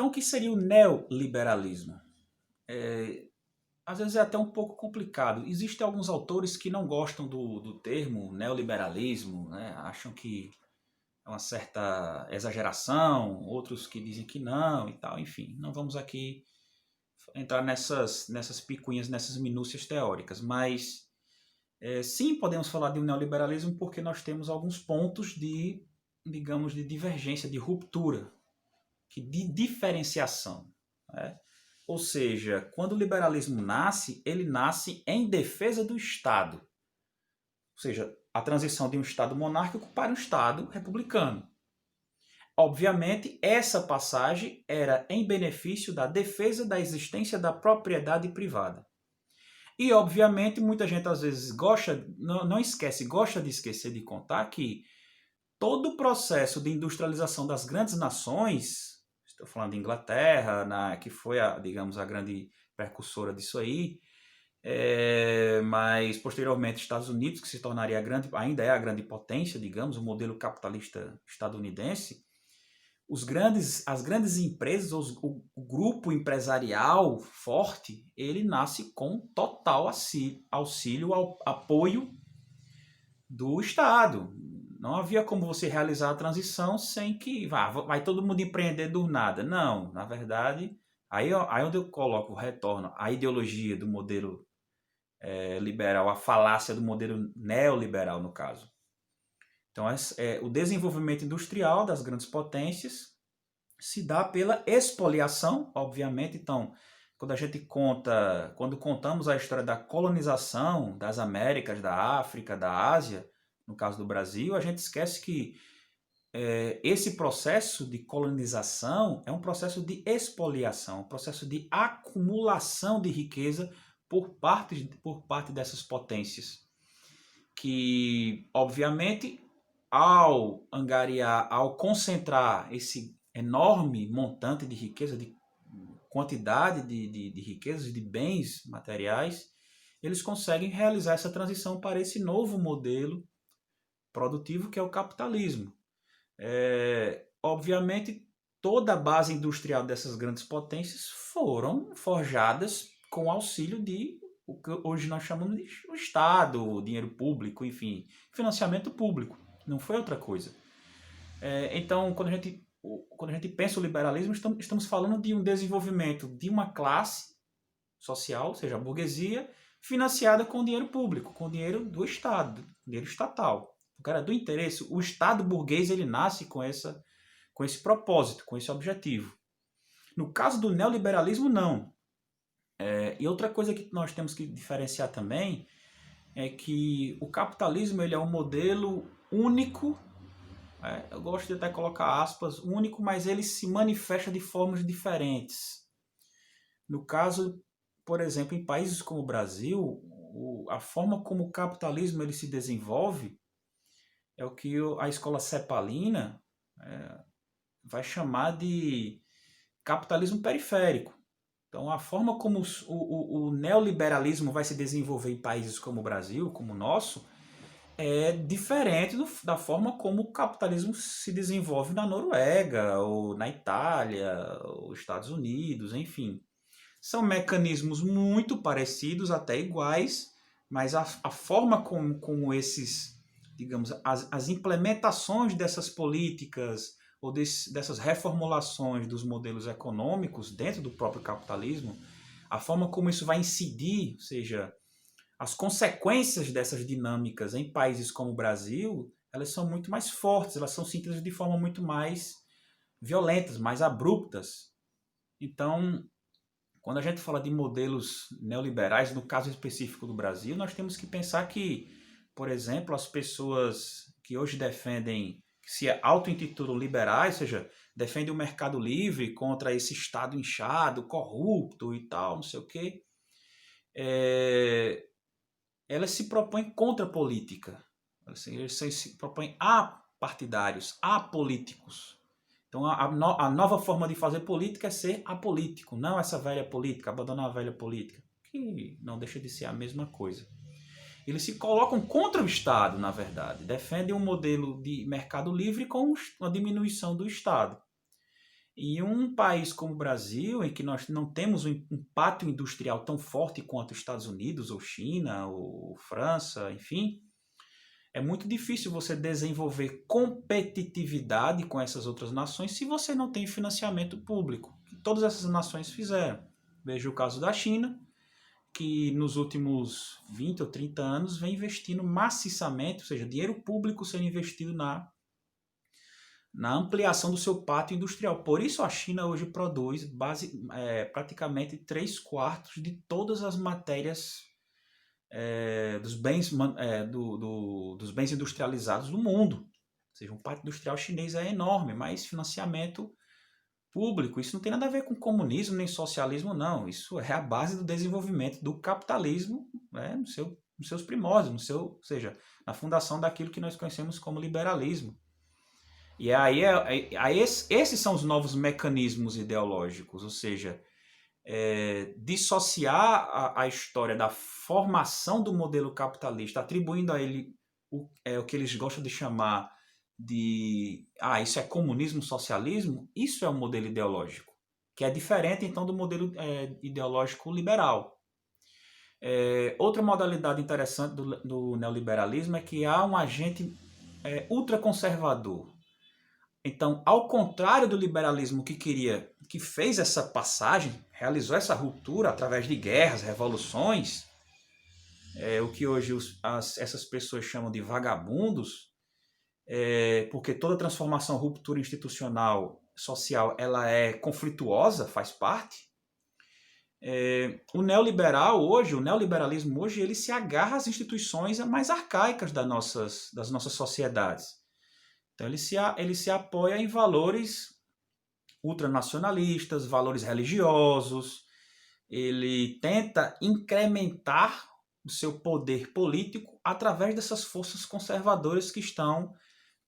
Então, o que seria o neoliberalismo? É, Às vezes é até um pouco complicado. Existem alguns autores que não gostam do termo neoliberalismo, né? Acham que é uma certa exageração, outros que dizem que não e tal. Enfim, não vamos aqui entrar nessas picuinhas, nessas minúcias teóricas, mas sim podemos falar de um neoliberalismo porque nós temos alguns pontos de, digamos, de divergência, de ruptura, de diferenciação, né? Ou seja, quando o liberalismo nasce, ele nasce em defesa do Estado. Ou seja, a transição de um Estado monárquico para um Estado republicano. Obviamente, essa passagem era em benefício da defesa da existência da propriedade privada. E, obviamente, muita gente às vezes gosta, não esquece, gosta de esquecer de contar que todo o processo de industrialização das grandes nações, estou falando de Inglaterra, que foi, digamos, a grande precursora disso aí, mas posteriormente Estados Unidos, que se tornaria ainda é a grande potência, digamos, o modelo capitalista estadunidense, as grandes empresas, o grupo empresarial forte, ele nasce com total auxílio, apoio do Estado. Não havia como você realizar a transição sem que vai todo mundo empreender do nada. Não, na verdade, aí onde eu coloco, retorno à ideologia do modelo liberal, a falácia do modelo neoliberal, no caso. Então, o desenvolvimento industrial das grandes potências se dá pela expoliação, obviamente. Então, quando contamos a história da colonização das Américas, da África, da Ásia, no caso do Brasil, a gente esquece que esse processo de colonização é um processo de expoliação, um processo de acumulação de riqueza por parte dessas potências, que, obviamente, ao angariar, ao concentrar esse enorme montante de riqueza, de quantidade de riquezas, de bens materiais, eles conseguem realizar essa transição para esse novo modelo produtivo que é o capitalismo. Obviamente, toda a base industrial dessas grandes potências foram forjadas com o auxílio de o que hoje nós chamamos de o Estado, o dinheiro público, enfim, financiamento público. Não foi outra coisa. Então, quando a gente pensa o liberalismo, estamos falando de um desenvolvimento de uma classe social, ou seja, a burguesia, financiada com dinheiro público, com dinheiro do Estado, dinheiro estatal. O cara do interesse, o Estado burguês, ele nasce com esse propósito, com esse objetivo. No caso do neoliberalismo, não. E outra coisa que nós temos que diferenciar também é que o capitalismo ele é um modelo único, eu gosto de até colocar aspas, único, mas ele se manifesta de formas diferentes. No caso, por exemplo, em países como o Brasil, a forma como o capitalismo ele se desenvolve é o que a escola cepalina vai chamar de capitalismo periférico. Então, a forma como o neoliberalismo vai se desenvolver em países como o Brasil, como o nosso, é diferente da forma como o capitalismo se desenvolve na Noruega, ou na Itália, ou Estados Unidos, enfim. São mecanismos muito parecidos, até iguais, mas a forma como esses, digamos, as implementações dessas políticas ou dessas reformulações dos modelos econômicos dentro do próprio capitalismo, a forma como isso vai incidir, ou seja, as consequências dessas dinâmicas em países como o Brasil, elas são muito mais fortes, elas são sentidas de forma muito mais violentas, mais abruptas. Então, quando a gente fala de modelos neoliberais, no caso específico do Brasil, nós temos que pensar que, por exemplo, as pessoas que hoje defendem, que se auto-intitulam liberais, ou seja, defendem o mercado livre contra esse Estado inchado, corrupto e tal, não sei o quê, elas se propõem contra a política. Eles se propõem apartidários, apolíticos. Então, a nova forma de fazer política é ser apolítico, não essa velha política, abandonar a velha política, que não deixa de ser a mesma coisa. Eles se colocam contra o Estado, na verdade, defendem um modelo de mercado livre com uma diminuição do Estado. E um país como o Brasil, em que nós não temos um pátio industrial tão forte quanto os Estados Unidos, ou China, ou França, enfim, é muito difícil você desenvolver competitividade com essas outras nações se você não tem financiamento público, que todas essas nações fizeram. Veja o caso da China, que nos últimos 20 ou 30 anos vem investindo maciçamente, ou seja, dinheiro público sendo investido na ampliação do seu pátio industrial. Por isso a China hoje produz praticamente 3/4 de todas as matérias dos bens industrializados do mundo. Ou seja, um pátio industrial chinês é enorme, mas financiamento público, isso não tem nada a ver com comunismo nem socialismo, não. Isso é a base do desenvolvimento do capitalismo, né, nos seus primórdios, ou seja, na fundação daquilo que nós conhecemos como liberalismo. E aí esses são os novos mecanismos ideológicos, ou seja, dissociar a história da formação do modelo capitalista, atribuindo a ele o que eles gostam de chamar de isso é comunismo, socialismo, isso é um modelo ideológico, que é diferente então do modelo ideológico liberal. Outra modalidade interessante do neoliberalismo é que há um agente ultraconservador. Então, ao contrário do liberalismo que fez essa passagem, realizou essa ruptura através de guerras, revoluções, o que hoje essas pessoas chamam de vagabundos, porque toda transformação, ruptura institucional, social, ela é conflituosa, faz parte. O neoliberalismo hoje, ele se agarra às instituições mais arcaicas das nossas sociedades. Então ele se apoia em valores ultranacionalistas, valores religiosos, ele tenta incrementar o seu poder político através dessas forças conservadoras que estão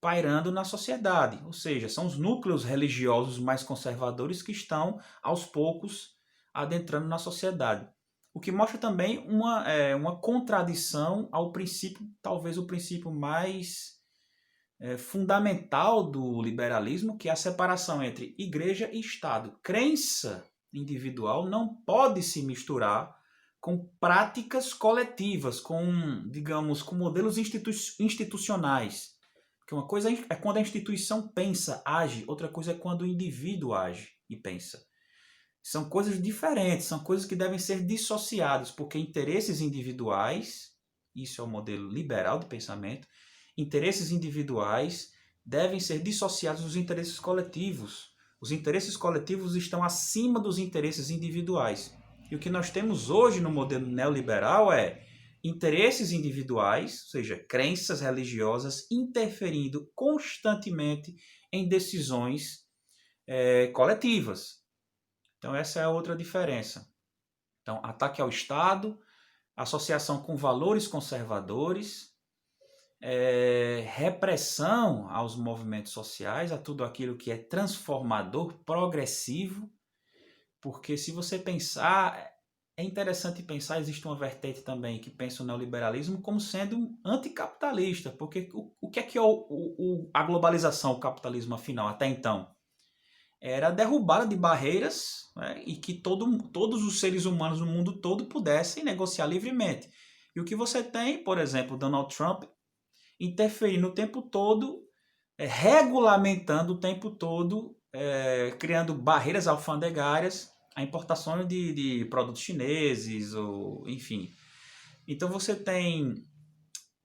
pairando na sociedade. Ou seja, são os núcleos religiosos mais conservadores que estão, aos poucos, adentrando na sociedade. O que mostra também uma contradição ao princípio, talvez o princípio mais fundamental do liberalismo, que é a separação entre igreja e Estado. Crença individual não pode se misturar com práticas coletivas, com modelos institucionais. Porque uma coisa é quando a instituição pensa, age, outra coisa é quando o indivíduo age e pensa. São coisas diferentes, são coisas que devem ser dissociadas, porque interesses individuais, isso é o modelo liberal de pensamento, interesses individuais devem ser dissociados dos interesses coletivos. Os interesses coletivos estão acima dos interesses individuais. E o que nós temos hoje no modelo neoliberal é interesses individuais, ou seja, crenças religiosas, interferindo constantemente em decisões coletivas. Então essa é a outra diferença. Então, ataque ao Estado, associação com valores conservadores, repressão aos movimentos sociais, a tudo aquilo que é transformador, progressivo, porque se você pensar, é interessante pensar, existe uma vertente também que pensa o neoliberalismo como sendo anticapitalista, porque o que é a globalização, o capitalismo afinal, até então? Era a derrubada de barreiras, né, e que todos os seres humanos no mundo todo pudessem negociar livremente. E o que você tem, por exemplo, Donald Trump interferindo o tempo todo, regulamentando o tempo todo, criando barreiras alfandegárias a importações de produtos chineses, ou enfim. Então você tem,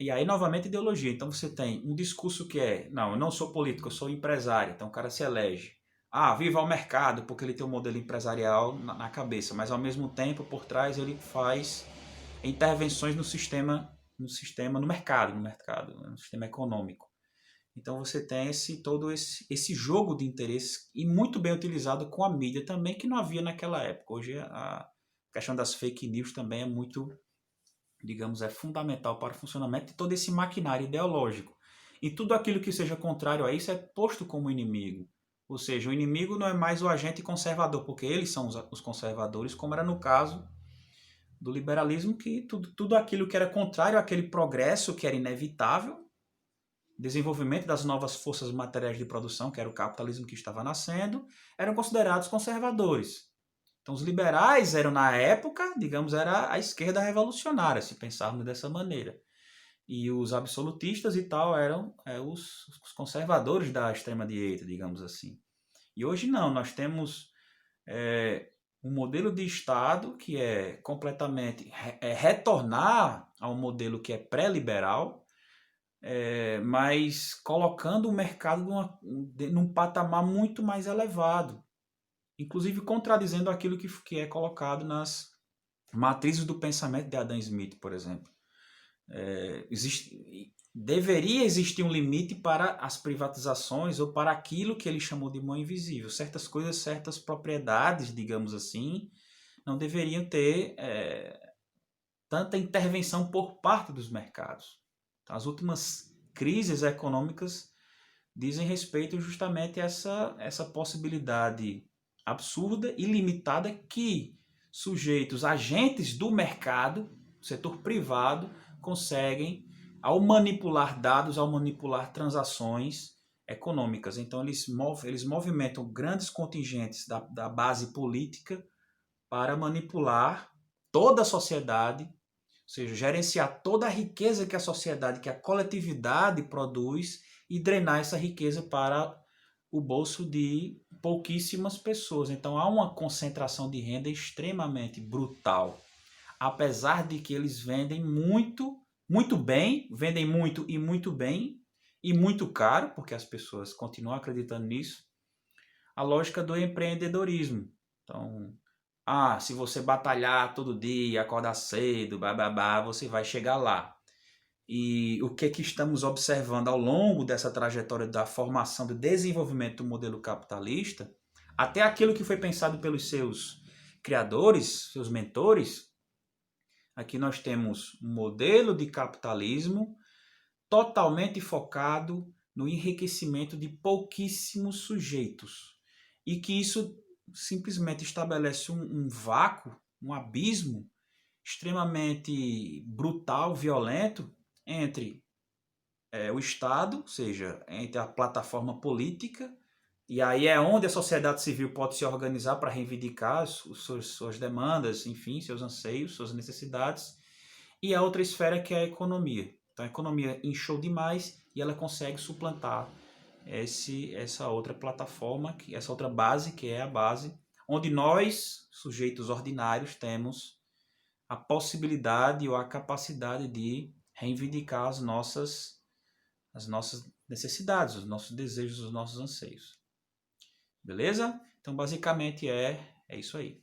e aí novamente ideologia, então você tem um discurso que não, eu não sou político, eu sou empresário, então o cara se elege. Viva o mercado, porque ele tem um modelo empresarial na cabeça, mas ao mesmo tempo, por trás, ele faz intervenções no mercado, no sistema econômico. Então você tem todo esse jogo de interesses, e muito bem utilizado com a mídia também, que não havia naquela época. Hoje a questão das fake news também é muito, digamos, é fundamental para o funcionamento de todo esse maquinário ideológico. E tudo aquilo que seja contrário a isso é posto como inimigo. Ou seja, o inimigo não é mais o agente conservador, porque eles são os conservadores, como era no caso do liberalismo, que tudo aquilo que era contrário àquele progresso que era inevitável desenvolvimento das novas forças materiais de produção, que era o capitalismo que estava nascendo, eram considerados conservadores. Então, os liberais eram, na época, digamos, era a esquerda revolucionária, se pensarmos dessa maneira. E os absolutistas e tal eram os conservadores da extrema-direita, digamos assim. E hoje não, nós temos um modelo de Estado que é completamente retornar a um modelo que é pré-liberal, mas colocando o mercado num patamar muito mais elevado, inclusive contradizendo aquilo que é colocado nas matrizes do pensamento de Adam Smith, por exemplo. Deveria existir um limite para as privatizações ou para aquilo que ele chamou de mão invisível. Certas coisas, certas propriedades, digamos assim, não deveriam ter tanta intervenção por parte dos mercados. Então, as últimas crises econômicas dizem respeito justamente a essa possibilidade absurda e limitada que sujeitos, agentes do mercado, setor privado, conseguem ao manipular dados, ao manipular transações econômicas. Então, eles movimentam grandes contingentes da base política para manipular toda a sociedade, ou seja, gerenciar toda a riqueza que a sociedade, que a coletividade produz e drenar essa riqueza para o bolso de pouquíssimas pessoas. Então há uma concentração de renda extremamente brutal. Apesar de que eles vendem muito, muito bem, vendem muito bem e muito caro, porque as pessoas continuam acreditando nisso, a lógica do empreendedorismo. Então, se você batalhar todo dia, acordar cedo, bababá, você vai chegar lá. E o que estamos observando ao longo dessa trajetória da formação, do desenvolvimento do modelo capitalista, até aquilo que foi pensado pelos seus criadores, seus mentores, aqui nós temos um modelo de capitalismo totalmente focado no enriquecimento de pouquíssimos sujeitos. E que isso simplesmente estabelece um vácuo, um abismo extremamente brutal, violento, entre o Estado, ou seja, entre a plataforma política, e aí é onde a sociedade civil pode se organizar para reivindicar suas demandas, enfim, seus anseios, suas necessidades, e a outra esfera que é a economia. Então a economia inchou demais e ela consegue suplantar essa outra plataforma, essa outra base, que é a base onde nós, sujeitos ordinários, temos a possibilidade ou a capacidade de reivindicar as nossas necessidades, os nossos desejos, os nossos anseios. Beleza? Então, basicamente é isso aí.